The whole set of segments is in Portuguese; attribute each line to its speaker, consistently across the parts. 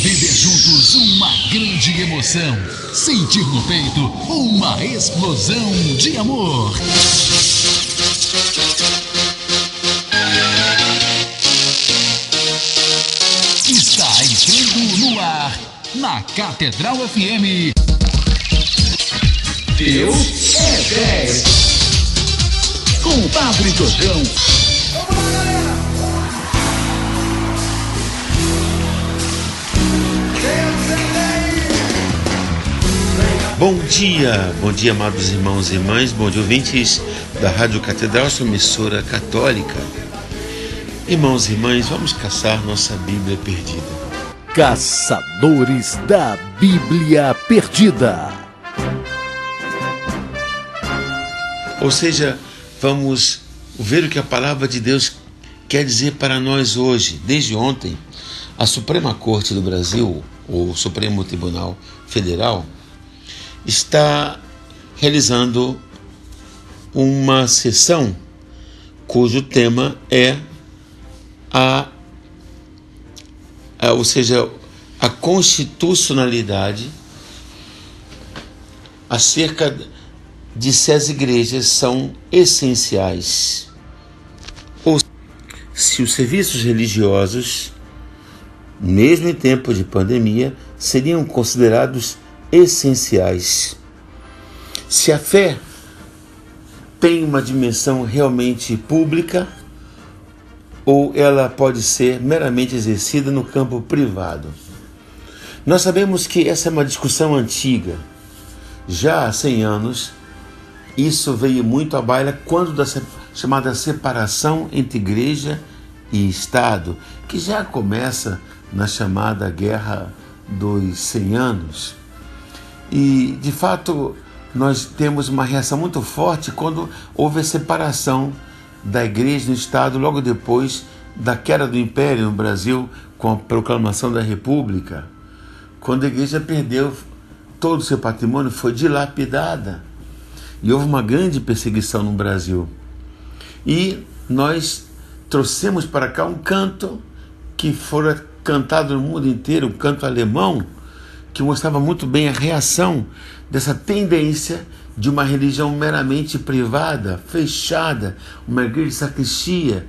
Speaker 1: Viver juntos uma grande emoção. Sentir no peito uma explosão de amor. Está entrando no ar, na Catedral FM. Deus é 10. Com o Padre Jordão.
Speaker 2: Bom dia, amados irmãos e irmãs, bom dia, ouvintes da Rádio Catedral, sua emissora católica. Irmãos e irmãs, vamos caçar nossa Bíblia perdida.
Speaker 3: Caçadores da Bíblia Perdida.
Speaker 2: Ou seja, vamos ver o que a palavra de Deus quer dizer para nós hoje. Desde ontem, a Suprema Corte do Brasil, ou Supremo Tribunal Federal, está realizando uma sessão cujo tema é a constitucionalidade acerca de se as igrejas são essenciais ou se os serviços religiosos, mesmo em tempo de pandemia, seriam considerados essenciais. Se a fé tem uma dimensão realmente pública ou ela pode ser meramente exercida no campo privado. Nós sabemos que essa é uma discussão antiga. Já há 100 anos, isso veio muito à baila quando da chamada separação entre igreja e Estado, que já começa na chamada Guerra dos 100 Anos. E, de fato, nós temos uma reação muito forte quando houve a separação da igreja do Estado logo depois da queda do Império no Brasil com a proclamação da República, quando a igreja perdeu todo o seu patrimônio, foi dilapidada e houve uma grande perseguição no Brasil. E nós trouxemos para cá um canto que fora cantado no mundo inteiro, um canto alemão, que mostrava muito bem a reação dessa tendência de uma religião meramente privada, fechada, uma igreja de sacristia,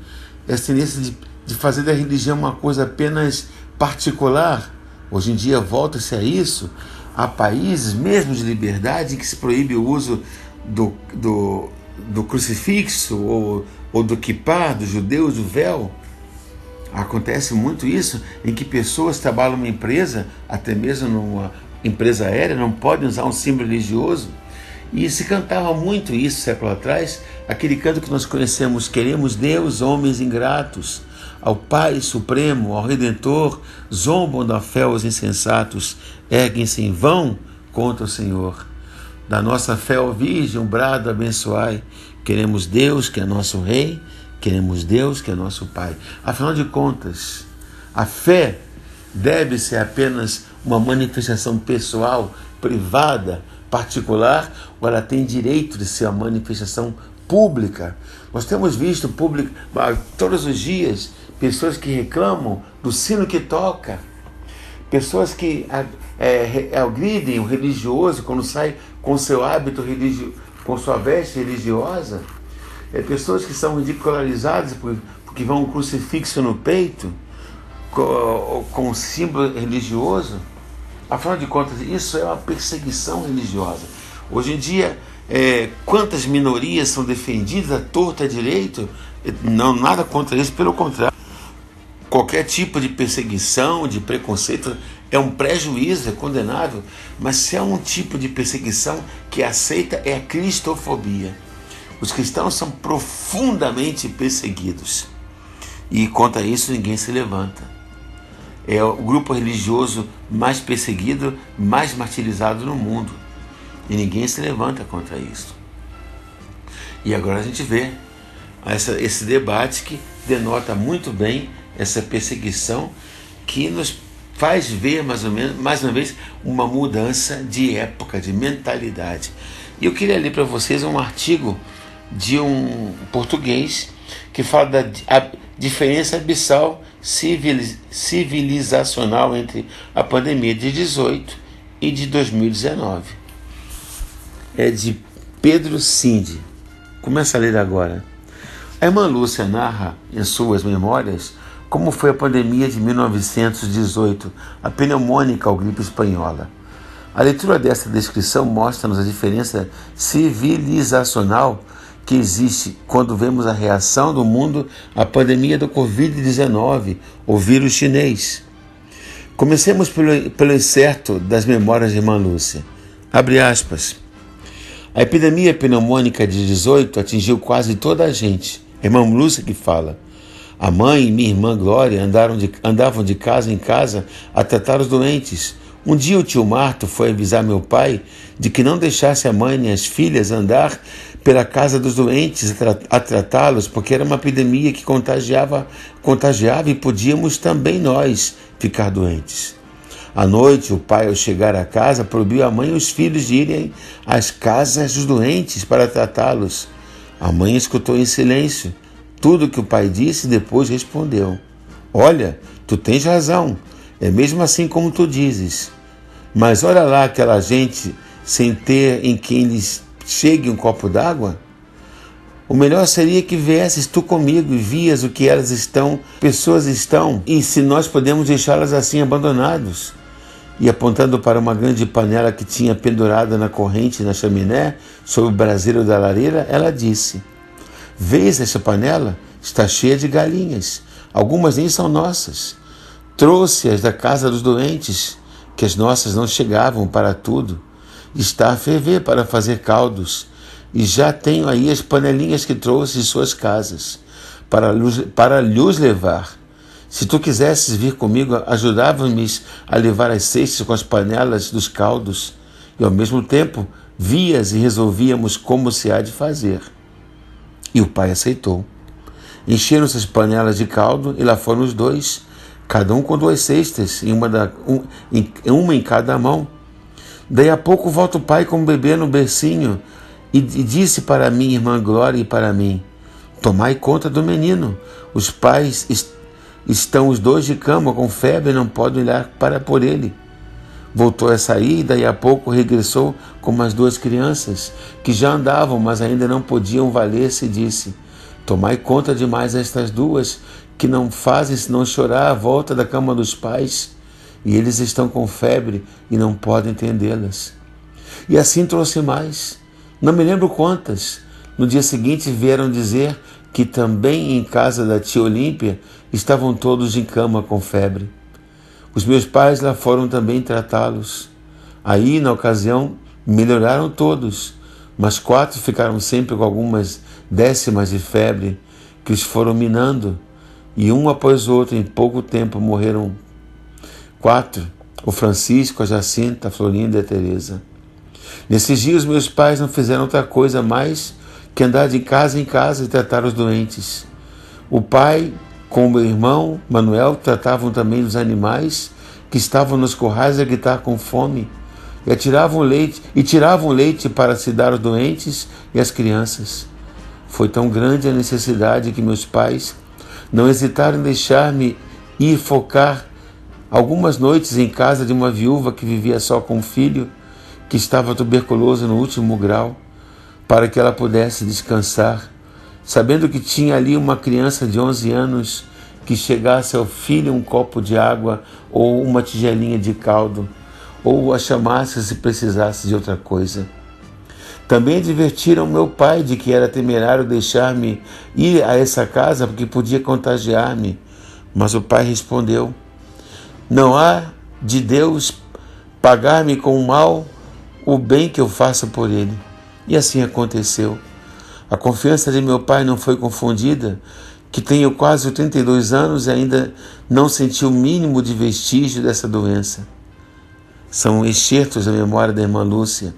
Speaker 2: essa tendência de fazer da religião uma coisa apenas particular. Hoje em dia volta-se a isso. Há países mesmo de liberdade em que se proíbe o uso do crucifixo ou do kippah, dos judeus, do véu. Acontece muito isso, em que pessoas trabalham numa empresa, até mesmo numa empresa aérea, não podem usar um símbolo religioso. E se cantava muito isso século atrás, aquele canto que nós conhecemos: queremos Deus, homens ingratos, ao Pai Supremo, ao Redentor, zombam da fé os insensatos, erguem-se em vão contra o Senhor. Da nossa fé, ó Virgem, um brado abençoai, queremos Deus, que é nosso Rei, queremos Deus, que é nosso Pai. Afinal de contas, a fé deve ser apenas uma manifestação pessoal, privada, particular, ou ela tem direito de ser uma manifestação pública? Nós temos visto todos os dias pessoas que reclamam do sino que toca, pessoas que agridem o religioso quando sai com seu hábito religioso, com sua veste religiosa. Pessoas que são ridicularizadas porque vão um crucifixo no peito com um símbolo religioso. Afinal de contas, isso é uma perseguição religiosa. Hoje em dia, quantas minorias são defendidas à torta e à direito? Não, nada contra isso, pelo contrário. Qualquer tipo de perseguição, de preconceito é um prejuízo, é condenável. Mas se há um tipo de perseguição que é aceita, é a cristofobia. Os cristãos são profundamente perseguidos. E contra isso ninguém se levanta. É o grupo religioso mais perseguido, mais martirizado no mundo. E ninguém se levanta contra isso. E agora a gente vê esse debate que denota muito bem essa perseguição, que nos faz ver mais uma vez, uma mudança de época, de mentalidade. E eu queria ler para vocês um artigo de um português que fala diferença abissal civilizacional entre a pandemia de 18 e de 2019. É de Pedro Cindy. Começa a ler agora. A irmã Lúcia narra em suas memórias como foi a pandemia de 1918, a pneumônica ou gripe espanhola. A leitura dessa descrição mostra-nos a diferença civilizacional que existe quando vemos a reação do mundo à pandemia do Covid-19, o vírus chinês. Comecemos pelo incerto das memórias de irmã Lúcia. Abre aspas. A epidemia pneumônica de 18 atingiu quase toda a gente. Irmã Lúcia que fala. A mãe e minha irmã Glória andavam de casa em casa a tratar os doentes. Um dia o tio Marto foi avisar meu pai de que não deixasse a mãe nem as filhas andar pela casa dos doentes a tratá-los, porque era uma epidemia que contagiava e podíamos também nós ficar doentes. À noite, o pai, ao chegar à casa, proibiu a mãe e os filhos de irem às casas dos doentes para tratá-los. A mãe escutou em silêncio tudo o que o pai disse e depois respondeu. Olha, tu tens razão, é mesmo assim como tu dizes. Mas olha lá aquela gente sem ter em quem lhes chegue um copo d'água. O melhor seria que viesses tu comigo e vias o que pessoas estão, e se nós podemos deixá-las assim abandonados. E apontando para uma grande panela que tinha pendurada na corrente na chaminé, sob o braseiro da lareira, ela disse: Vês essa panela? Está cheia de galinhas. Algumas nem são nossas. Trouxe-as da casa dos doentes, que as nossas não chegavam para tudo. Está a ferver para fazer caldos. E já tenho aí as panelinhas que trouxe de suas casas, para lhes levar. Se tu quisesses vir comigo, ajudava-me a levar as cestas com as panelas dos caldos, e ao mesmo tempo vias e resolvíamos como se há de fazer. E o pai aceitou. Encheram-se as panelas de caldo, e lá foram os dois, cada um com 2 cestas, uma em cada mão. Daí a pouco volta o pai com o bebê no bercinho, e disse para minha irmã Glória e para mim: Tomai conta do menino, os pais estão os dois de cama com febre e não podem olhar por ele. Voltou a sair e daí a pouco regressou com as 2 crianças, que já andavam, mas ainda não podiam valer-se, e disse: Tomai conta de mais estas 2, que não fazem senão chorar à volta da cama dos pais, e eles estão com febre e não podem entendê-las. E assim trouxe mais. Não me lembro quantas. No dia seguinte vieram dizer que também em casa da tia Olímpia estavam todos em cama com febre. Os meus pais lá foram também tratá-los. Aí, na ocasião, melhoraram todos, mas 4 ficaram sempre com algumas décimas de febre que os foram minando, e um após o outro, em pouco tempo, morreram 4, o Francisco, a Jacinta, a Florinda e a Teresa. Nesses dias, meus pais não fizeram outra coisa mais que andar de casa em casa e tratar os doentes. O pai, com o meu irmão, Manuel, tratavam também os animais que estavam nos currais a gritar com fome, e tiravam leite para se dar aos doentes e às crianças. Foi tão grande a necessidade que meus pais não hesitaram em deixar-me ir focar algumas noites em casa de uma viúva que vivia só com um filho, que estava tuberculoso no último grau, para que ela pudesse descansar, sabendo que tinha ali uma criança de 11 anos que chegasse ao filho um copo de água ou uma tigelinha de caldo, ou a chamasse se precisasse de outra coisa. Também advertiram meu pai de que era temerário deixar-me ir a essa casa porque podia contagiar-me, mas o pai respondeu: Não há de Deus pagar-me com o mal o bem que eu faço por ele. E assim aconteceu. A confiança de meu pai não foi confundida, que tenho quase 82 anos e ainda não senti o mínimo de vestígio dessa doença. São excertos da memória da irmã Lúcia.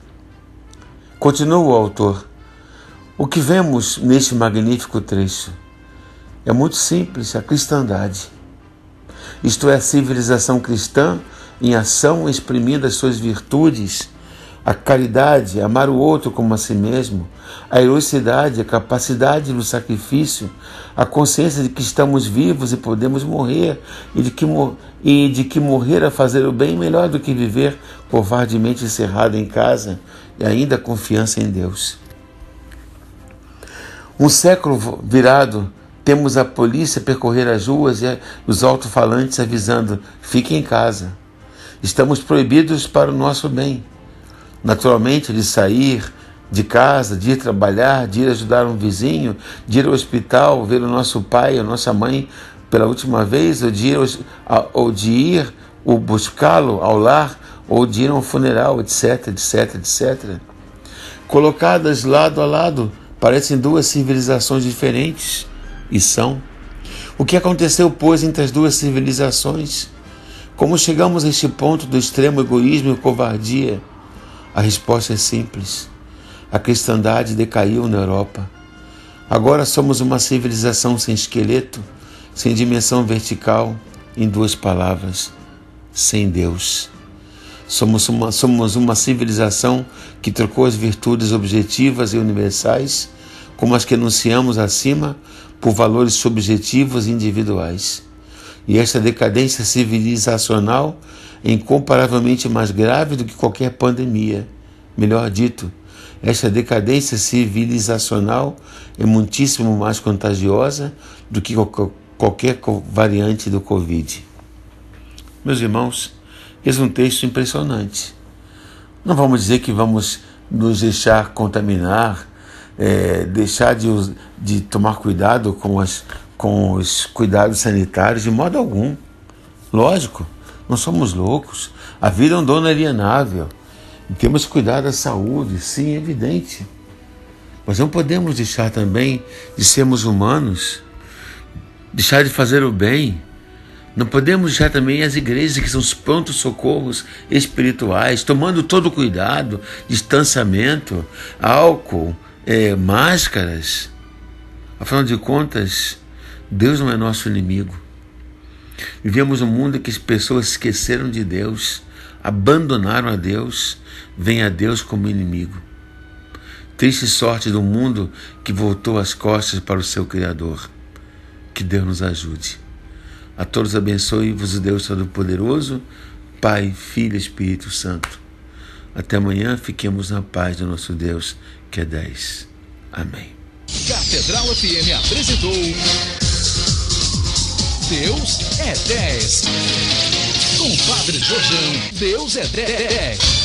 Speaker 2: Continua o autor. O que vemos neste magnífico trecho é muito simples: a cristandade. Isto é, a civilização cristã em ação, exprimindo as suas virtudes, A caridade, amar o outro como a si mesmo, a heroicidade, a capacidade do sacrifício, a consciência de que estamos vivos e podemos morrer, e de que morrer a fazer o bem é melhor do que viver covardemente encerrado em casa, e ainda a confiança em Deus. Um século virado, temos a polícia percorrer as ruas e os alto-falantes avisando: fique em casa. Estamos proibidos para o nosso bem. Naturalmente, de sair de casa, de ir trabalhar, de ir ajudar um vizinho, de ir ao hospital, ver o nosso pai, a nossa mãe pela última vez, ou de ir buscá-lo ao lar, ou de ir a um funeral, etc, etc, etc. Colocadas lado a lado, parecem duas civilizações diferentes, e são. O que aconteceu, pois, entre as duas civilizações? Como chegamos a este ponto do extremo egoísmo e covardia? A resposta é simples. A cristandade decaiu na Europa. Agora somos uma civilização sem esqueleto, sem dimensão vertical, em duas palavras: sem Deus. Somos uma civilização que trocou as virtudes objetivas e universais, como as que enunciamos acima, por valores subjetivos e individuais. E esta decadência civilizacional é incomparavelmente mais grave do que qualquer pandemia. Melhor dito, esta decadência civilizacional é muitíssimo mais contagiosa do que qualquer variante do Covid. Meus irmãos, esse é um texto impressionante. Não vamos dizer que vamos nos deixar contaminar, deixar de tomar cuidado com os cuidados sanitários, de modo algum. Lógico, não somos loucos. A vida é um dom inalienável. E temos que cuidar da saúde, sim, é evidente. Mas não podemos deixar também de sermos humanos, deixar de fazer o bem. Não podemos deixar também as igrejas, que são os prontos socorros espirituais, tomando todo o cuidado, distanciamento, álcool, máscaras. Afinal de contas, Deus não é nosso inimigo. Vivemos um mundo em que as pessoas esqueceram de Deus, abandonaram a Deus, veem a Deus como inimigo. Triste sorte do mundo que voltou as costas para o seu Criador. Que Deus nos ajude. A todos abençoe-vos o Deus Todo-Poderoso, Pai, Filho e Espírito Santo. Até amanhã, fiquemos na paz do nosso Deus, que é 10. Amém.
Speaker 1: Catedral FM apresentou Deus é 10. Com Padre Jorjão, Deus é 10.